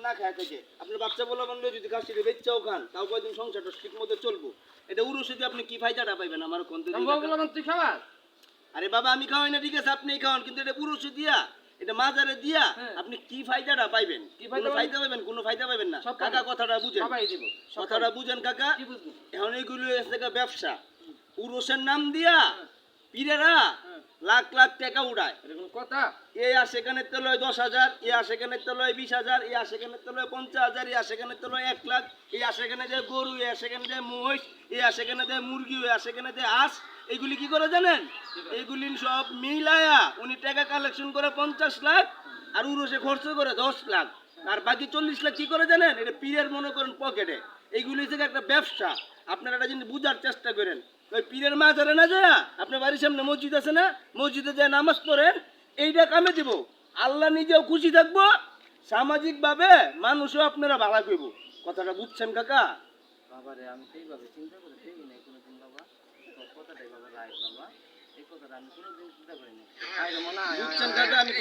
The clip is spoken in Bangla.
না খায় থাকে আপনার বাচ্চা বলা বন্ধু যদি খাসিটা বেচাও খান তাও কয়দিন সংসারটা ঠিক মতো চলবো এটা উরুষে দিয়ে আপনি কি ফায়দাটা পাইবেন আমার কোন তুই খাবার আরে বাবা আমি খাওয়াই না ঠিক আছে আপনি খাওয়ান কিন্তু এটা উরুষে দিয়া এটা মাজারে দিয়া আপনি কি ফায়দাটা পাইবেন কোনো ফায়দা পাইবেন কোনো ফায়দা পাইবেন না কাকা কথাটা বুঝেন সবাই দিব কথাটা বুঝেন কাকা কি বুঝবো এখন এইগুলো এসে ব্যবসা উরুষের নাম দিয়া পীরেরা লাখ লাখ টাকা উড়ায় এরকম কথা এ আসে এখানে তো লয় 10,000 এ আসে এখানে তো লয় 20,000 এ আসে এখানে তো লয় 50,000 এ আসে এখানে তো লয় 1 লাখ এ আসে এখানে যে গরু এ আসে এখানে যে মহিষ এ আসে এখানে যে মুরগি এ আসে এখানে যে হাঁস এইগুলি কি করে জানেন এইগুলি সব মিলায়া উনি টাকা কালেকশন করে 50 লাখ আর উরুষে খরচ করে 10 লাখ আর বাকি 40 লাখ কি করে জানেন এটা পীরের মনে করেন পকেটে এইগুলি থেকে একটা ব্যবসা আপনারা এটা যদি বুঝার চেষ্টা করেন ওই পীরের মাজারে না যায় আপনার বাড়ির সামনে মসজিদ আছে না মসজিদে যায় নামাজ পড়েন এইটা কামে দিব আল্লাহ নিজেও খুশি থাকবো সামাজিক ভাবে মানুষও আপনারা ভালো করবো কথাটা বুঝছেন কাকা বাবারে আমি সেইভাবে চিন্তা করে দেখি নাই কোনোদিন বাবা তোর কথাটাই বাবা রাইট বাবা এই কথাটা আমি কোনোদিন চিন্তা করিনি বুঝছেন কাকা আমি